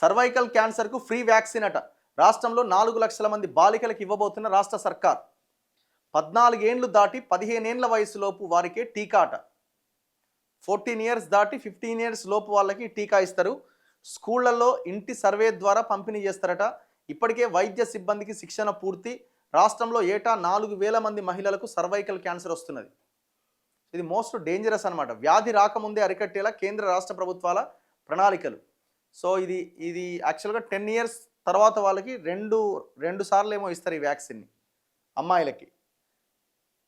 Cervical క్యాన్సర్కు free vaccine అట. రాష్ట్రంలో 4 లక్షల మంది బాలికలకు ఇవ్వబోతున్న రాష్ట్ర సర్కార్. 14 ఏండ్లు దాటి 15 ఏండ్ల వయసులోపు వారికే టీకా అట. 14 ఇయర్స్ దాటి 15 ఇయర్స్ లోపు వాళ్ళకి టీకా ఇస్తారు. స్కూళ్లలో ఇంటి సర్వే ద్వారా పంపిణీ చేస్తారట. ఇప్పటికే వైద్య సిబ్బందికి శిక్షణ పూర్తి. రాష్ట్రంలో ఏటా 4,000 మంది మహిళలకు సర్వైకల్ క్యాన్సర్ వస్తున్నది. ఇది మోస్ట్ డేంజరస్ అనమాట. వ్యాధి రాకముందే అరికట్టేలా కేంద్ర రాష్ట్ర ప్రభుత్వాల ప్రణాళికలు. సో ఇది యాక్చువల్గా 10 ఇయర్స్ తర్వాత వాళ్ళకి రెండు సార్లు ఏమో ఇస్తారు ఈ వ్యాక్సిన్ని అమ్మాయిలకి.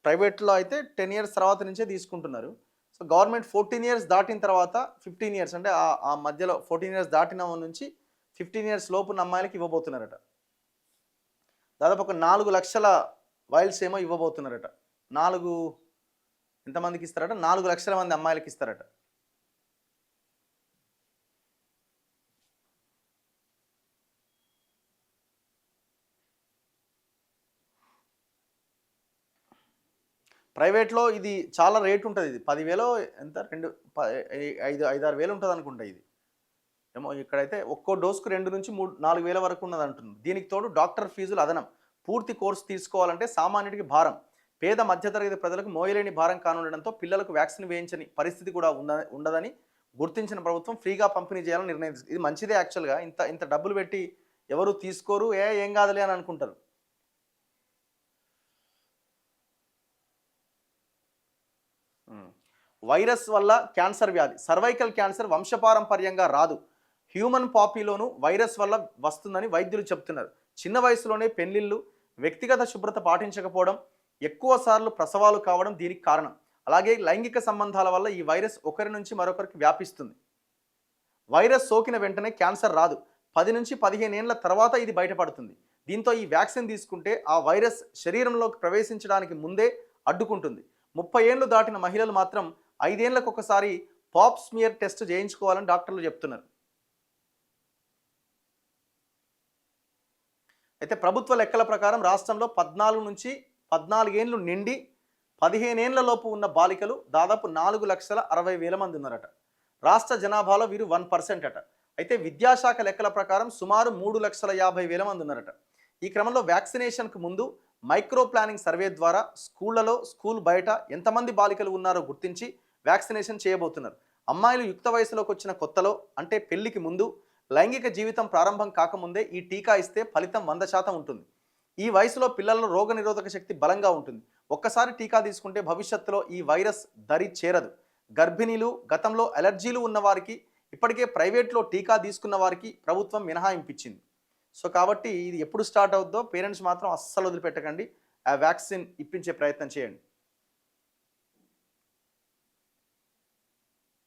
ప్రైవేట్లో అయితే 10 ఇయర్స్ తర్వాత నుంచే తీసుకుంటున్నారు. సో గవర్నమెంట్ 14 ఇయర్స్ దాటిన తర్వాత 15 ఇయర్స్ అంటే ఆ మధ్యలో 14 ఇయర్స్ దాటిన నుంచి 15 ఇయర్స్ లోపున్న అమ్మాయిలకి ఇవ్వబోతున్నారట. దాదాపు ఒక 4 లక్షల వైల్స్ ఏమో ఇవ్వబోతున్నారట. ఎంతమందికి ఇస్తారట? 4 లక్షల మంది అమ్మాయిలకి ఇస్తారట. ప్రైవేట్లో ఇది చాలా రేట్ ఉంటుంది. ఇది 10,000 ఎంత 5-6 వేలు ఉంటుంది అనుకుంటా. ఇది ఏమో ఇక్కడైతే ఒక్కో డోస్కు 2 నుంచి 4 వేల వరకు ఉన్నది అంటుంది. దీనికి తోడు డాక్టర్ ఫీజులు అదనం. పూర్తి కోర్సు తీసుకోవాలంటే సామాన్యుడికి భారం. పేద మధ్యతరగతి ప్రజలకు మోయలేని భారం కానుండడంతో పిల్లలకు వ్యాక్సిన్ వేయించని పరిస్థితి కూడా ఉండదని గుర్తించిన ప్రభుత్వం ఫ్రీగా పంపిణీ చేయాలని నిర్ణయించింది. ఇది మంచిదే యాక్చువల్గా. ఇంత డబ్బులు పెట్టి ఎవరు తీసుకోరు, ఏం కాదులే అని అనుకుంటారు. వైరస్ వల్ల క్యాన్సర్ వ్యాధి. సర్వైకల్ క్యాన్సర్ వంశపారంపర్యంగా రాదు. హ్యూమన్ పాపీలోను వైరస్ వల్ల వస్తుందని వైద్యులు చెప్తున్నారు. చిన్న వయసులోనే పెళ్లిళ్ళు, వ్యక్తిగత శుభ్రత పాటించకపోవడం, ఎక్కువ సార్లు ప్రసవాలు కావడం దీనికి కారణం. అలాగే లైంగిక సంబంధాల వల్ల ఈ వైరస్ ఒకరి నుంచి మరొకరికి వ్యాపిస్తుంది. వైరస్ సోకిన వెంటనే క్యాన్సర్ రాదు. 10 నుంచి 15 ఏళ్ల తర్వాత ఇది బయటపడుతుంది. దీంతో ఈ వ్యాక్సిన్ తీసుకుంటే ఆ వైరస్ శరీరంలోకి ప్రవేశించడానికి ముందే అడ్డుకుంటుంది. 30 ఏళ్లు దాటిన మహిళలు మాత్రం 5 ఏళ్లకు ఒకసారి పాప్ స్మియర్ టెస్ట్ చేయించుకోవాలని డాక్టర్లు చెప్తున్నారు. అయితే ప్రభుత్వ లెక్కల ప్రకారం రాష్ట్రంలో 14 ఏళ్ళు నిండి 15 ఏళ్లలోపు ఉన్న బాలికలు దాదాపు 4,60,000 మంది ఉన్నారట. రాష్ట్ర జనాభాలో వీరు 1% అట. అయితే విద్యాశాఖ లెక్కల ప్రకారం సుమారు 3,50,000 మంది ఉన్నారట. ఈ క్రమంలో వ్యాక్సినేషన్కు ముందు మైక్రో ప్లానింగ్ సర్వే ద్వారా స్కూల్ బయట ఎంతమంది బాలికలు ఉన్నారో గుర్తించి వ్యాక్సినేషన్ చేయబోతున్నారు. అమ్మాయిలు యుక్త వయసులోకి వచ్చిన కొత్తలో, అంటే పెళ్లికి ముందు, లైంగిక జీవితం ప్రారంభం కాకముందే ఈ టీకా ఇస్తే ఫలితం 100% ఉంటుంది. ఈ వయసులో పిల్లల్లో రోగనిరోధక శక్తి బలంగా ఉంటుంది. ఒక్కసారి టీకా తీసుకుంటే భవిష్యత్తులో ఈ వైరస్ దరి చేరదు. గర్భిణీలు, గతంలో అలర్జీలు ఉన్నవారికి, ఇప్పటికే ప్రైవేట్లో టీకా తీసుకున్న వారికి ప్రభుత్వం మినహాయింపించింది. సో కాబట్టి ఇది ఎప్పుడు స్టార్ట్ అవుద్దో పేరెంట్స్ మాత్రం అస్సలు వదిలిపెట్టకండి. ఆ వ్యాక్సిన్ ఇప్పించే ప్రయత్నం చేయండి.